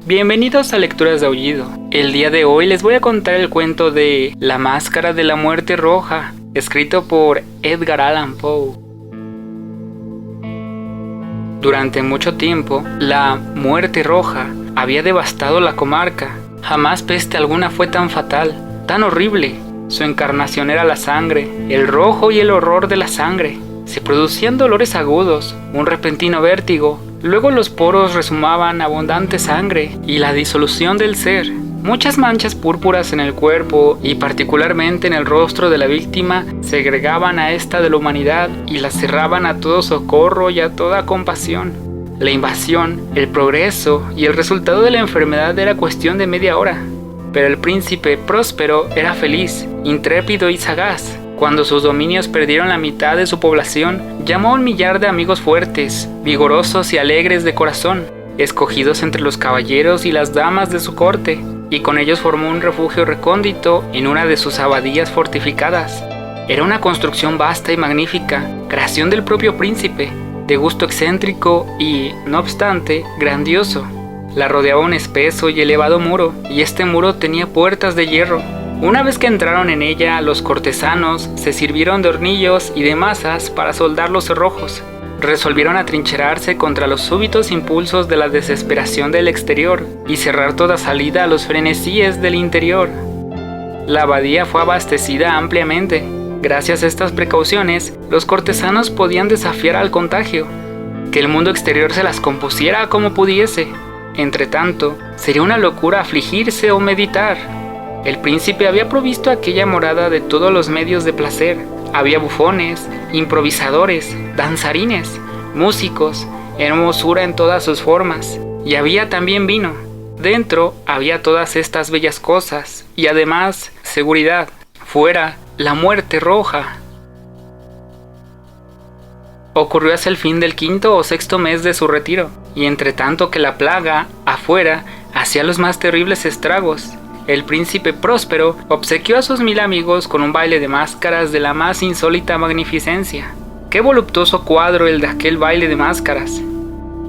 Bienvenidos a Lecturas de Aullido. El día de hoy les voy a contar el cuento de La Máscara de la Muerte Roja, escrito por Edgar Allan Poe. Durante mucho tiempo, la Muerte Roja había devastado la comarca. Jamás peste alguna fue tan fatal, tan horrible. Su encarnación era la sangre, el rojo y el horror de la sangre. Se producían dolores agudos, un repentino vértigo. Luego los poros resumaban abundante sangre y la disolución del ser. Muchas manchas púrpuras en el cuerpo y particularmente en el rostro de la víctima segregaban a esta de la humanidad y la cerraban a todo socorro y a toda compasión. La invasión, el progreso y el resultado de la enfermedad era cuestión de media hora. Pero el príncipe próspero era feliz, intrépido y sagaz. Cuando sus dominios perdieron la mitad de su población, llamó a un millar de amigos fuertes, vigorosos y alegres de corazón, escogidos entre los caballeros y las damas de su corte, y con ellos formó un refugio recóndito en una de sus abadías fortificadas. Era una construcción vasta y magnífica, creación del propio príncipe, de gusto excéntrico y, no obstante, grandioso. La rodeaba un espeso y elevado muro, y este muro tenía puertas de hierro. Una vez que entraron en ella, los cortesanos se sirvieron de hornillos y de mazas para soldar los cerrojos. Resolvieron atrincherarse contra los súbitos impulsos de la desesperación del exterior y cerrar toda salida a los frenesíes del interior. La abadía fue abastecida ampliamente. Gracias a estas precauciones, los cortesanos podían desafiar al contagio. Que el mundo exterior se las compusiera como pudiese. Entretanto, sería una locura afligirse o meditar. El príncipe había provisto aquella morada de todos los medios de placer. Había bufones, improvisadores, danzarines, músicos, hermosura en todas sus formas. Y había también vino. Dentro había todas estas bellas cosas. Y además, seguridad. Fuera, la muerte roja. Ocurrió hacia el fin del 5º o 6º mes de su retiro. Y entre tanto que la plaga, afuera, hacía los más terribles estragos. El príncipe próspero obsequió a sus 1000 amigos con un baile de máscaras de la más insólita magnificencia. ¡Qué voluptuoso cuadro el de aquel baile de máscaras!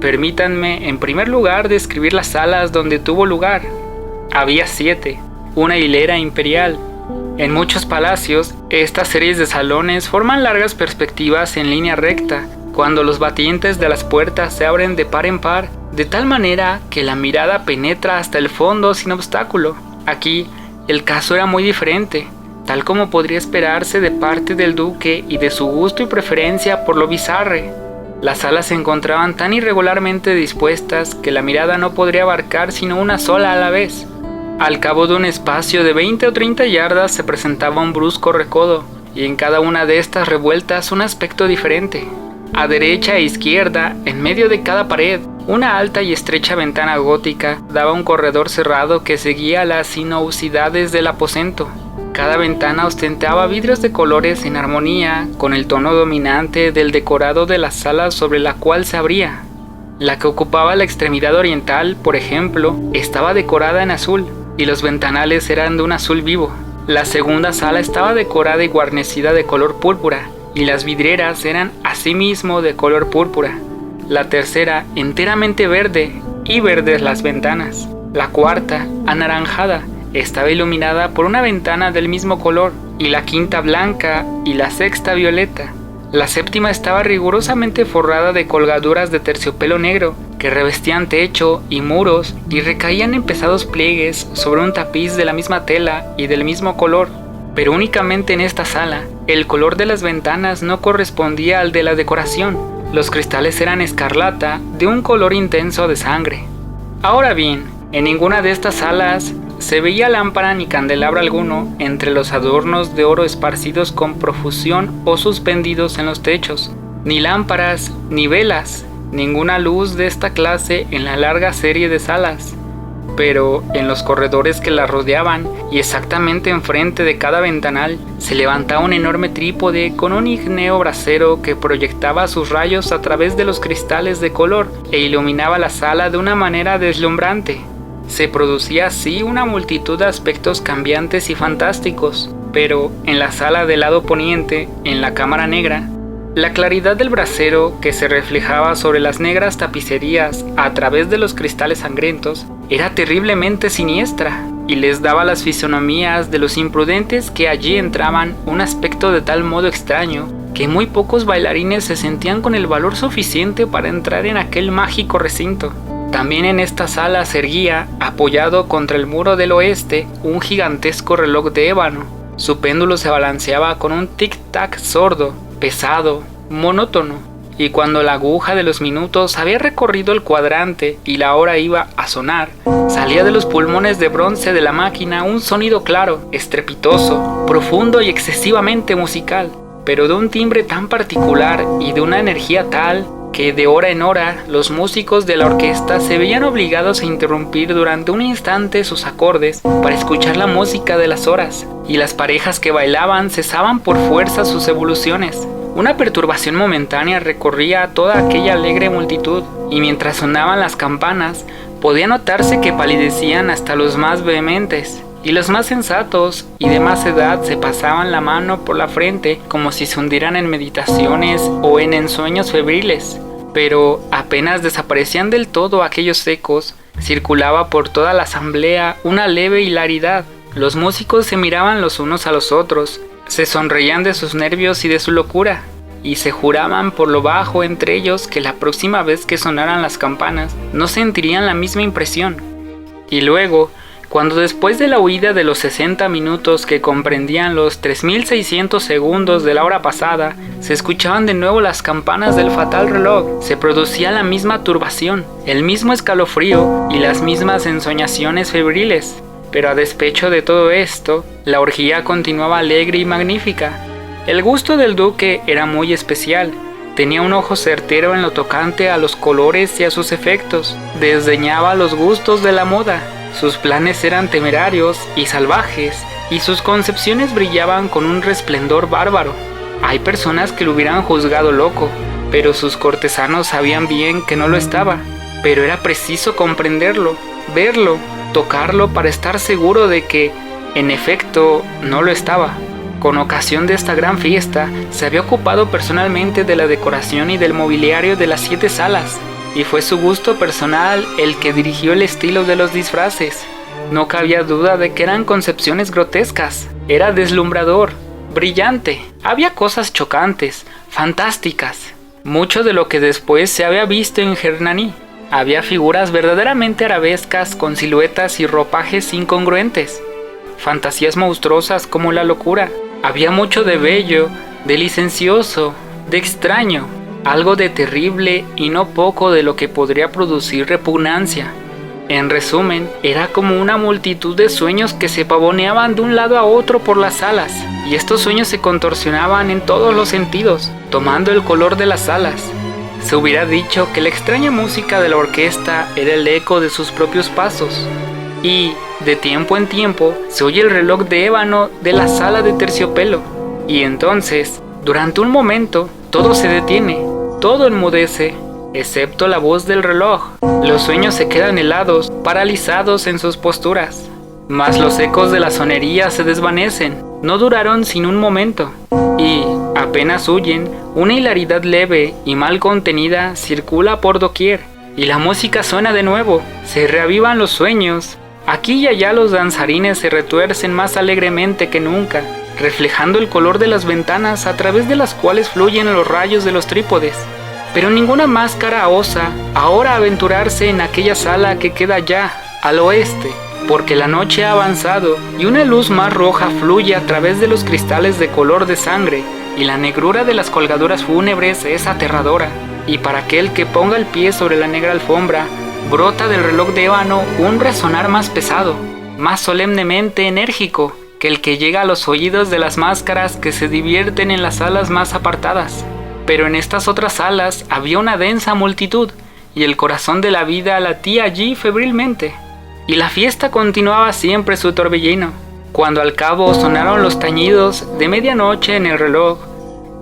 Permítanme, en primer lugar, describir las salas donde tuvo lugar. Había 7, una hilera imperial. En muchos palacios, estas series de salones forman largas perspectivas en línea recta, cuando los batientes de las puertas se abren de par en par, de tal manera que la mirada penetra hasta el fondo sin obstáculo. Aquí, el caso era muy diferente, tal como podría esperarse de parte del duque y de su gusto y preferencia por lo bizarre. Las salas se encontraban tan irregularmente dispuestas que la mirada no podría abarcar sino una sola a la vez. Al cabo de un espacio de 20 o 30 yardas se presentaba un brusco recodo, y en cada una de estas revueltas un aspecto diferente. A derecha e izquierda, en medio de cada pared, una alta y estrecha ventana gótica daba un corredor cerrado que seguía las sinuosidades del aposento. Cada ventana ostentaba vidrios de colores en armonía con el tono dominante del decorado de la sala sobre la cual se abría. La que ocupaba la extremidad oriental, por ejemplo, estaba decorada en azul, y los ventanales eran de un azul vivo. La segunda sala estaba decorada y guarnecida de color púrpura, y las vidrieras eran asimismo de color púrpura. La tercera, enteramente verde, y verdes las ventanas. La cuarta, anaranjada, estaba iluminada por una ventana del mismo color, y la quinta blanca, y la sexta violeta. La séptima estaba rigurosamente forrada de colgaduras de terciopelo negro, que revestían techo y muros y recaían en pesados pliegues sobre un tapiz de la misma tela y del mismo color. Pero únicamente en esta sala, el color de las ventanas no correspondía al de la decoración. Los cristales eran escarlata, de un color intenso de sangre. Ahora bien, en ninguna de estas salas se veía lámpara ni candelabro alguno entre los adornos de oro esparcidos con profusión o suspendidos en los techos. Ni lámparas, ni velas, ninguna luz de esta clase en la larga serie de salas. Pero en los corredores que la rodeaban y exactamente enfrente de cada ventanal se levantaba un enorme trípode con un ígneo brasero que proyectaba sus rayos a través de los cristales de color e iluminaba la sala de una manera deslumbrante. Se producía así una multitud de aspectos cambiantes y fantásticos, pero en la sala del lado poniente, en la cámara negra, La claridad del brasero, que se reflejaba sobre las negras tapicerías a través de los cristales sangrientos, era terriblemente siniestra y les daba a las fisonomías de los imprudentes que allí entraban un aspecto de tal modo extraño que muy pocos bailarines se sentían con el valor suficiente para entrar en aquel mágico recinto. También en esta sala se erguía, apoyado contra el muro del oeste, un gigantesco reloj de ébano. Su péndulo se balanceaba con un tic-tac sordo, pesado, monótono, y cuando la aguja de los minutos había recorrido el cuadrante y la hora iba a sonar, salía de los pulmones de bronce de la máquina un sonido claro, estrepitoso, profundo y excesivamente musical, pero de un timbre tan particular y de una energía tal que de hora en hora los músicos de la orquesta se veían obligados a interrumpir durante un instante sus acordes para escuchar la música de las horas, y las parejas que bailaban cesaban por fuerza sus evoluciones. Una perturbación momentánea recorría toda aquella alegre multitud, y mientras sonaban las campanas, podía notarse que palidecían hasta los más vehementes, y los más sensatos y de más edad se pasaban la mano por la frente como si se hundieran en meditaciones o en ensueños febriles. Pero apenas desaparecían del todo aquellos ecos, circulaba por toda la asamblea una leve hilaridad. Los músicos se miraban los unos a los otros, se sonreían de sus nervios y de su locura, y se juraban por lo bajo entre ellos que la próxima vez que sonaran las campanas no sentirían la misma impresión. Y luego, cuando después de la huida de los 60 minutos que comprendían los 3600 segundos de la hora pasada, se escuchaban de nuevo las campanas del fatal reloj, se producía la misma turbación, el mismo escalofrío y las mismas ensoñaciones febriles. Pero a despecho de todo esto, la orgía continuaba alegre y magnífica. El gusto del duque era muy especial. Tenía un ojo certero en lo tocante a los colores y a sus efectos. Desdeñaba los gustos de la moda. Sus planes eran temerarios y salvajes, y sus concepciones brillaban con un resplendor bárbaro. Hay personas que lo hubieran juzgado loco, pero sus cortesanos sabían bien que no lo estaba. Pero era preciso comprenderlo, verlo, tocarlo para estar seguro de que, en efecto, no lo estaba. Con ocasión de esta gran fiesta, se había ocupado personalmente de la decoración y del mobiliario de las 7 salas, y fue su gusto personal el que dirigió el estilo de los disfraces. No cabía duda de que eran concepciones grotescas. Era deslumbrador, brillante. Había cosas chocantes, fantásticas. Mucho de lo que después se había visto en Hernani. Había figuras verdaderamente arabescas con siluetas y ropajes incongruentes. Fantasías monstruosas como la locura. Había mucho de bello, de licencioso, de extraño. Algo de terrible y no poco de lo que podría producir repugnancia. En resumen, era como una multitud de sueños que se pavoneaban de un lado a otro por las salas, y estos sueños se contorsionaban en todos los sentidos, tomando el color de las salas. Se hubiera dicho que la extraña música de la orquesta era el eco de sus propios pasos, y, de tiempo en tiempo, se oye el reloj de ébano de la sala de terciopelo, y entonces, durante un momento, todo se detiene, todo enmudece, excepto la voz del reloj. Los sueños se quedan helados, paralizados en sus posturas. Mas los ecos de la sonería se desvanecen, no duraron sin un momento, y, apenas huyen, una hilaridad leve y mal contenida circula por doquier, y la música suena de nuevo, se reavivan los sueños. Aquí y allá los danzarines se retuercen más alegremente que nunca, reflejando el color de las ventanas a través de las cuales fluyen los rayos de los trípodes. Pero ninguna máscara osa ahora aventurarse en aquella sala que queda allá, al oeste, porque la noche ha avanzado y una luz más roja fluye a través de los cristales de color de sangre, y la negrura de las colgaduras fúnebres es aterradora, y para aquel que ponga el pie sobre la negra alfombra, brota del reloj de ébano un resonar más pesado, más solemnemente enérgico, que el que llega a los oídos de las máscaras que se divierten en las salas más apartadas. Pero en estas otras salas había una densa multitud, y el corazón de la vida latía allí febrilmente. Y la fiesta continuaba siempre su torbellino, cuando al cabo sonaron los tañidos de medianoche en el reloj.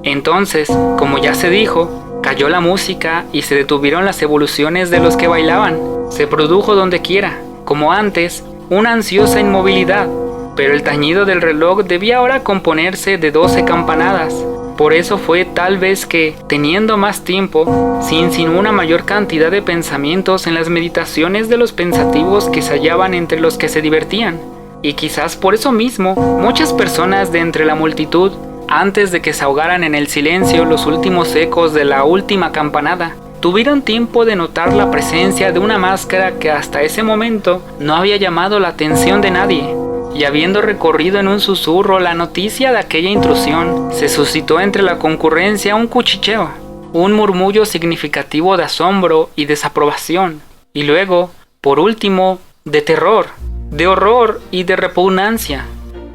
Entonces, como ya se dijo, cayó la música y se detuvieron las evoluciones de los que bailaban. Se produjo donde quiera, como antes, una ansiosa inmovilidad, pero el tañido del reloj debía ahora componerse de 12 campanadas. Por eso fue tal vez que, teniendo más tiempo, se insinuó una mayor cantidad de pensamientos en las meditaciones de los pensativos que se hallaban entre los que se divertían. Y quizás por eso mismo, muchas personas de entre la multitud, antes de que se ahogaran en el silencio los últimos ecos de la última campanada, tuvieron tiempo de notar la presencia de una máscara que hasta ese momento no había llamado la atención de nadie. Y habiendo recorrido en un susurro la noticia de aquella intrusión, se suscitó entre la concurrencia un cuchicheo, un murmullo significativo de asombro y desaprobación, y luego, por último, de terror, de horror y de repugnancia.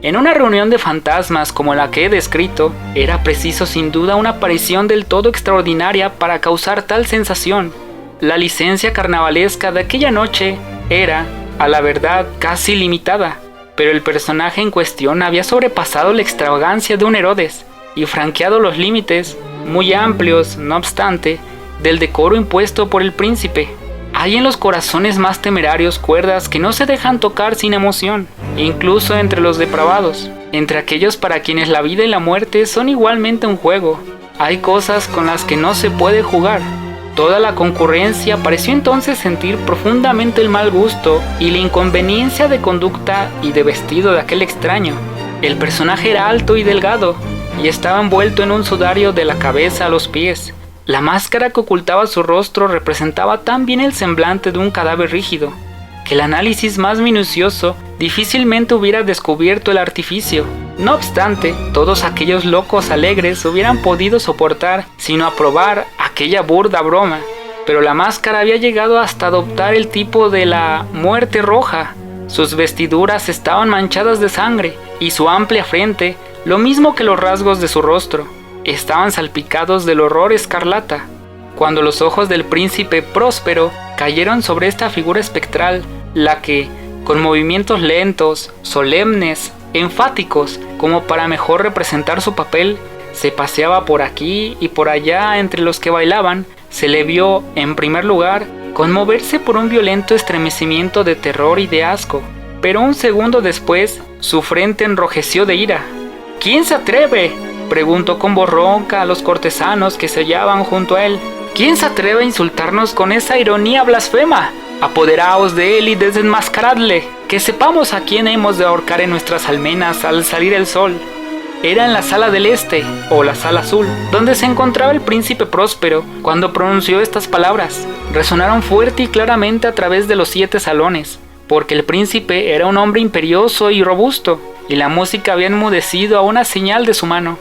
En una reunión de fantasmas como la que he descrito, era preciso sin duda una aparición del todo extraordinaria para causar tal sensación. La licencia carnavalesca de aquella noche era, a la verdad, casi limitada, pero el personaje en cuestión había sobrepasado la extravagancia de un Herodes y franqueado los límites, muy amplios, no obstante, del decoro impuesto por el príncipe. Hay en los corazones más temerarios cuerdas que no se dejan tocar sin emoción, incluso entre los depravados, entre aquellos para quienes la vida y la muerte son igualmente un juego. Hay cosas con las que no se puede jugar. Toda la concurrencia pareció entonces sentir profundamente el mal gusto y la inconveniencia de conducta y de vestido de aquel extraño. El personaje era alto y delgado, y estaba envuelto en un sudario de la cabeza a los pies. La máscara que ocultaba su rostro representaba tan bien el semblante de un cadáver rígido, que el análisis más minucioso difícilmente hubiera descubierto el artificio. No obstante, todos aquellos locos alegres hubieran podido soportar, sino aprobar, aquella burda broma, pero la máscara había llegado hasta adoptar el tipo de la muerte roja. Sus vestiduras estaban manchadas de sangre, y su amplia frente, lo mismo que los rasgos de su rostro, estaban salpicados del horror escarlata. Cuando los ojos del príncipe Próspero cayeron sobre esta figura espectral, la que, con movimientos lentos, solemnes, enfáticos, como para mejor representar su papel, se paseaba por aquí y por allá entre los que bailaban, se le vio, en primer lugar, conmoverse por un violento estremecimiento de terror y de asco, pero un segundo después, su frente enrojeció de ira. «¿Quién se atreve?», preguntó con voz ronca a los cortesanos que se hallaban junto a él. «¿Quién se atreve a insultarnos con esa ironía blasfema? Apoderaos de él y desenmascaradle, que sepamos a quién hemos de ahorcar en nuestras almenas al salir el sol». Era en la sala del este, o la sala azul, donde se encontraba el príncipe Próspero cuando pronunció estas palabras. Resonaron fuerte y claramente a través de los 7 salones, porque el príncipe era un hombre imperioso y robusto, y la música había enmudecido a una señal de su mano.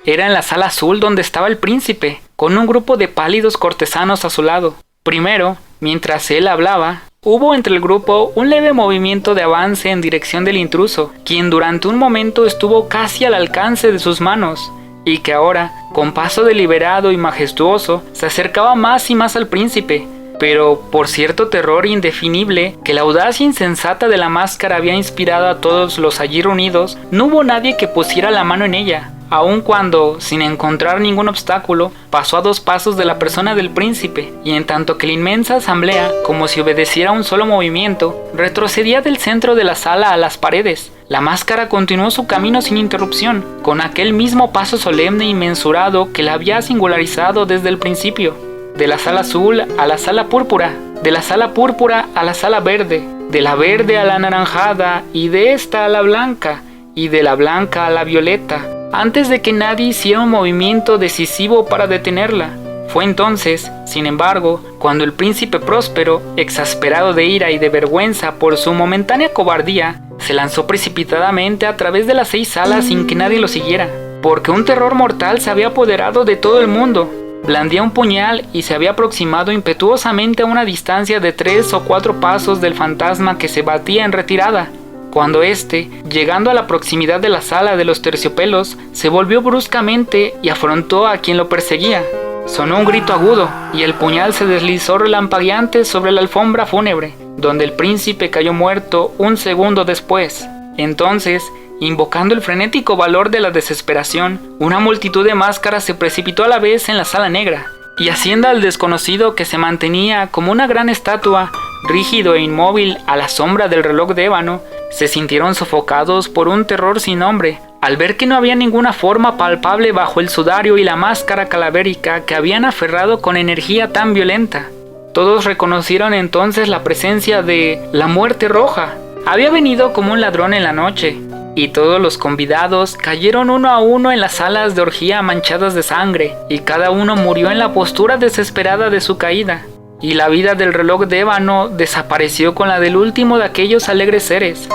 Era en la sala azul donde estaba el príncipe, con un grupo de pálidos cortesanos a su lado. Primero, mientras él hablaba, hubo entre el grupo un leve movimiento de avance en dirección del intruso, quien durante un momento estuvo casi al alcance de sus manos, y que ahora, con paso deliberado y majestuoso, se acercaba más y más al príncipe. Pero, por cierto terror indefinible que la audacia insensata de la máscara había inspirado a todos los allí reunidos, no hubo nadie que pusiera la mano en ella, aun cuando, sin encontrar ningún obstáculo, pasó a 2 pasos de la persona del príncipe, y en tanto que la inmensa asamblea, como si obedeciera a un solo movimiento, retrocedía del centro de la sala a las paredes, la máscara continuó su camino sin interrupción, con aquel mismo paso solemne y mensurado que la había singularizado desde el principio. De la sala azul a la sala púrpura, de la sala púrpura a la sala verde, de la verde a la anaranjada, y de esta a la blanca, y de la blanca a la violeta, antes de que nadie hiciera un movimiento decisivo para detenerla. Fue entonces, sin embargo, cuando el príncipe Próspero, exasperado de ira y de vergüenza por su momentánea cobardía, se lanzó precipitadamente a través de las 6 salas sin que nadie lo siguiera, porque un terror mortal se había apoderado de todo el mundo. Blandía un puñal y se había aproximado impetuosamente a una distancia de 3 o 4 pasos del fantasma que se batía en retirada, cuando éste, llegando a la proximidad de la sala de los terciopelos, se volvió bruscamente y afrontó a quien lo perseguía. Sonó un grito agudo, y el puñal se deslizó relampagueante sobre la alfombra fúnebre, donde el príncipe cayó muerto un segundo después. Entonces, invocando el frenético valor de la desesperación, una multitud de máscaras se precipitó a la vez en la sala negra, y haciendo al desconocido que se mantenía como una gran estatua, rígido e inmóvil a la sombra del reloj de ébano, se sintieron sofocados por un terror sin nombre, al ver que no había ninguna forma palpable bajo el sudario y la máscara calavérica que habían aferrado con energía tan violenta. Todos reconocieron entonces la presencia de la Muerte Roja. Había venido como un ladrón en la noche, y todos los convidados cayeron uno a uno en las salas de orgía manchadas de sangre, y cada uno murió en la postura desesperada de su caída. Y la vida del reloj de ébano desapareció con la del último de aquellos alegres seres,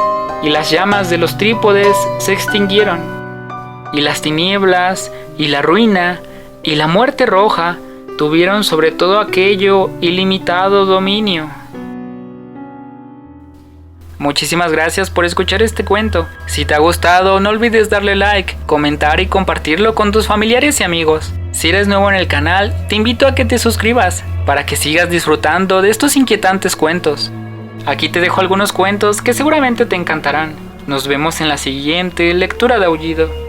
y las llamas de los trípodes se extinguieron, y las tinieblas, y la ruina, y la Muerte Roja tuvieron sobre todo aquello ilimitado dominio. Muchísimas gracias por escuchar este cuento. Si te ha gustado, no olvides darle like, comentar y compartirlo con tus familiares y amigos. Si eres nuevo en el canal, te invito a que te suscribas para que sigas disfrutando de estos inquietantes cuentos. Aquí te dejo algunos cuentos que seguramente te encantarán. Nos vemos en la siguiente lectura de Aullido.